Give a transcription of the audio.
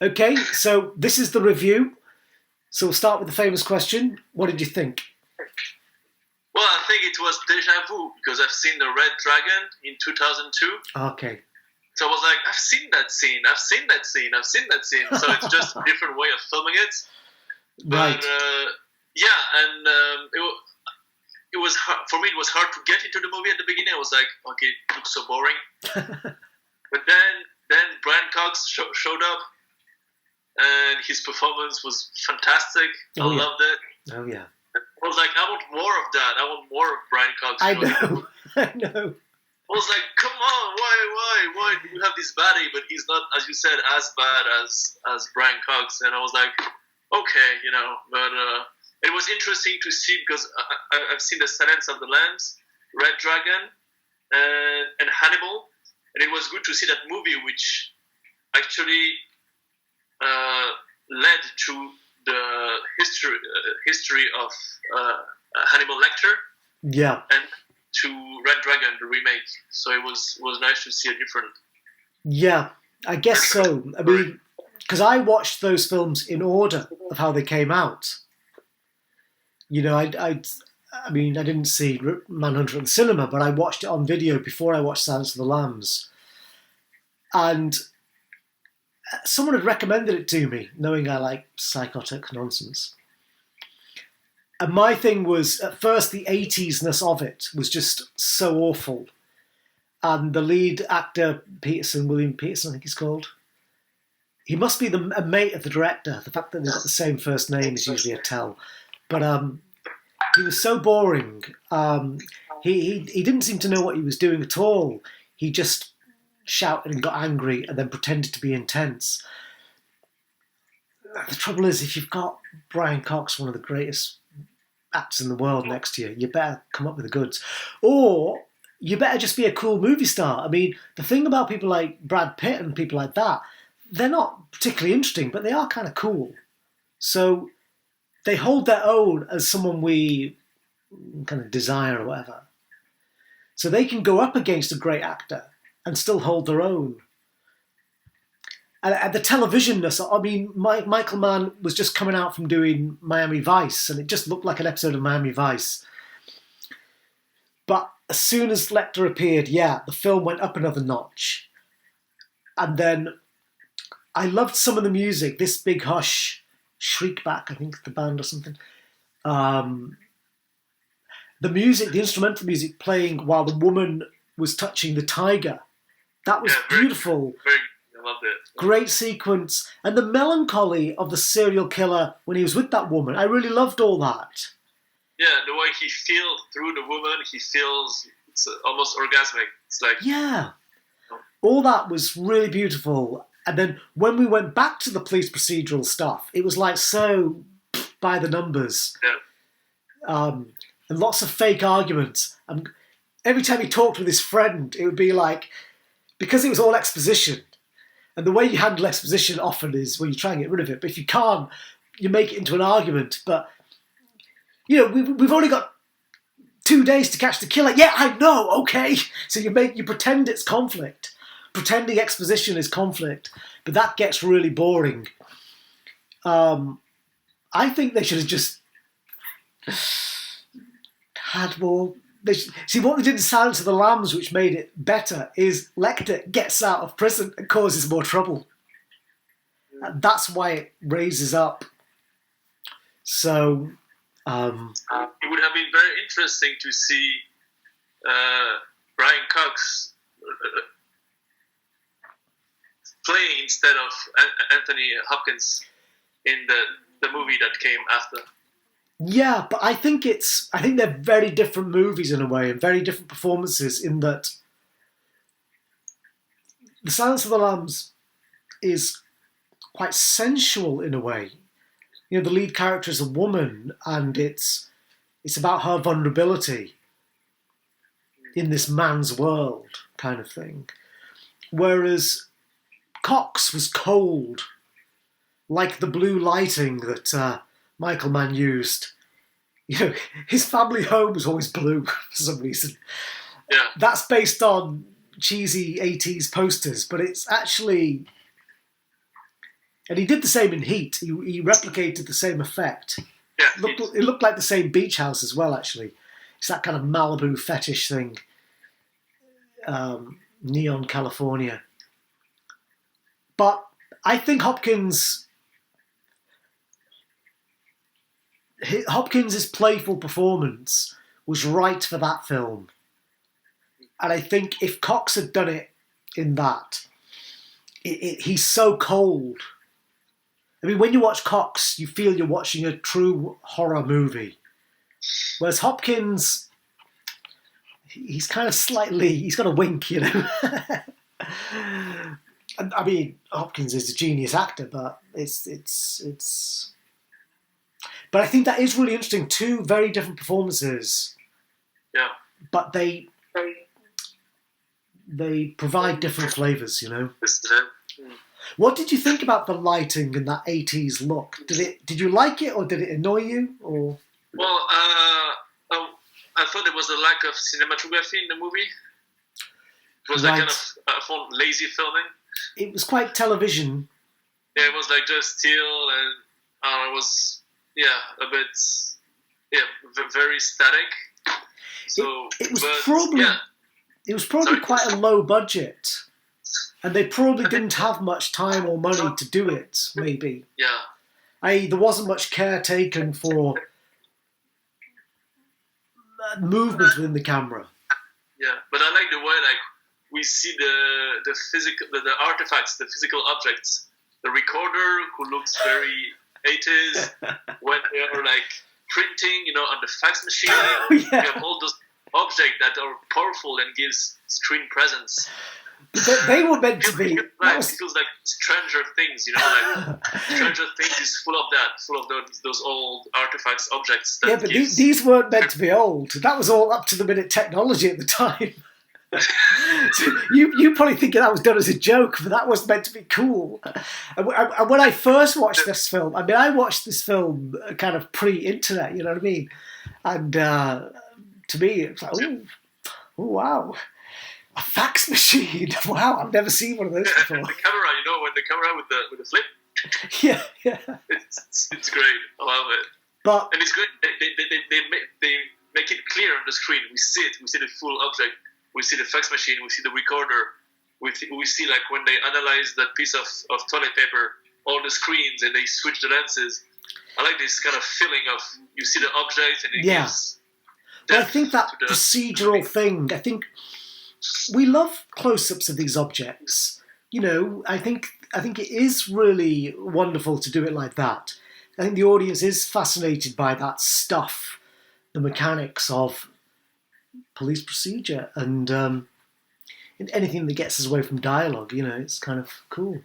Okay, so this is the review. So we'll start with the famous question. What did you think? Well, I think it was deja vu because I've seen the Red Dragon in 2002. Okay. So I was like, I've seen that scene. So it's just a different way of filming it. Right. But it was hard, for me. It was hard to get into the movie at the beginning. I was like, okay, it looks so boring. But then Brian Cox showed up, and his performance was fantastic. I loved it. Oh yeah. I was like, I want more of that. I want more of Brian Cox. I know. I know. I was like, come on, why do you have this baddie, but he's not, as you said, as bad as Brian Cox? And I was like, okay, but it was interesting to see because I've seen The Silence of the Lambs, Red Dragon, and Hannibal, and it was good to see that movie, which actually led to the history of Hannibal Lecter. Yeah. And to Red Dragon, the remake. So it was nice to see a different. Yeah, I guess so. I mean, because I watched those films in order of how they came out. I mean, I didn't see Manhunter at the cinema, but I watched it on video before I watched Silence of the Lambs. And someone had recommended it to me, knowing I like psychotic nonsense. And my thing was, at first, the 80s-ness of it was just so awful. And the lead actor, William Peterson, I think he's called, he must be a mate of the director. The fact that they've got the same first name is usually a tell. But he was so boring. He didn't seem to know what he was doing at all. He just shouted and got angry and then pretended to be intense. The trouble is, if you've got Brian Cox, one of the greatest actors in the world, next to you, you better come up with the goods. Or you better just be a cool movie star. I mean, the thing about people like Brad Pitt and people like that, they're not particularly interesting, but they are kind of cool. So they hold their own as someone we kind of desire or whatever. So they can go up against a great actor and still hold their own. And the televisionness, I mean, Michael Mann was just coming out from doing Miami Vice, and it just looked like an episode of Miami Vice. But as soon as Lecter appeared, the film went up another notch. And then I loved some of the music. This Big Hush, Shriekback, I think the band or something. The music, the instrumental music playing while the woman was touching the tiger. That was beautiful. I loved it. Great sequence. And the melancholy of the serial killer when he was with that woman. I really loved all that. Yeah, the way he feels through the woman, it's almost orgasmic. It's like... Yeah. All that was really beautiful. And then when we went back to the police procedural stuff, it was like so by the numbers. Yeah. And lots of fake arguments. Every time he talked with his friend, it would be like, because it was all exposition, and the way you handle exposition often is, well, you try and get rid of it, but if you can't, you make it into an argument. But, we've only got 2 days to catch the killer. Yeah, I know, okay. So you pretend it's conflict. Pretending exposition is conflict. But that gets really boring. I think they should have just had more... See, what they did in Silence of the Lambs, which made it better, is Lecter gets out of prison and causes more trouble. And that's why it raises up. So... it would have been very interesting to see Brian Cox playing instead of Anthony Hopkins in the movie that came after. Yeah, but I think they're very different movies in a way, and very different performances in that The Silence of the Lambs is quite sensual in a way. The lead character is a woman, and it's about her vulnerability in this man's world kind of thing. Whereas Cox was cold, like the blue lighting that Michael Mann used. His family home was always blue for some reason. Yeah. That's based on cheesy 80s posters, but it's actually... And he did the same in Heat. He replicated the same effect. Yeah, It looked like the same beach house as well, actually. It's that kind of Malibu fetish thing. Neon California. But I think Hopkins' playful performance was right for that film. And I think if Cox had done it in that, he's so cold. I mean, when you watch Cox, you feel you're watching a true horror movie. Whereas Hopkins, he's kind of he's got a wink, you know. I mean, Hopkins is a genius actor, but it's. But I think that is really interesting. Two very different performances. Yeah. But they provide different flavors, you know. What did you think about the lighting and that 80s look? Did you like it, or did it annoy you? Or well, I thought there was a lack of cinematography in the movie. It was like kind of I found lazy filming. It was quite television. Yeah, it was like just still, and it was a bit very static. So it was probably quite a low budget, and they probably didn't have much time or money to do it. Maybe. Yeah. There wasn't much care taken for movement within the camera. Yeah, but I like the way we see the physical, the artifacts, the physical objects. The recorder, who looks very 80s, when they're printing, on the fax machine. You have all those objects that are powerful and gives screen presence. They were meant to be. It feels like Stranger Things, Stranger Things is full of those old artifacts, objects. But these weren't meant to be old. That was all up to the minute technology at the time. So you probably think that was done as a joke, but that was meant to be cool. And when I first watched this film, I watched this film kind of pre-internet, you know what I mean? And to me, it's like, oh wow, a fax machine! Wow, I've never seen one of those before. And the camera, when the camera with the flip. Yeah. It's great. I love it. And it's great. They make it clear on the screen. We see it. We see the full object. We see the fax machine, we see the recorder, we see when they analyze that piece of toilet paper, all the screens, and they switch the lenses. I like this kind of feeling of you see the object and it gives But I think that procedural thing, I think we love close-ups of these objects. I think it is really wonderful to do it like that. I think the audience is fascinated by that stuff, the mechanics of police procedure, and anything that gets us away from dialogue, it's kind of cool.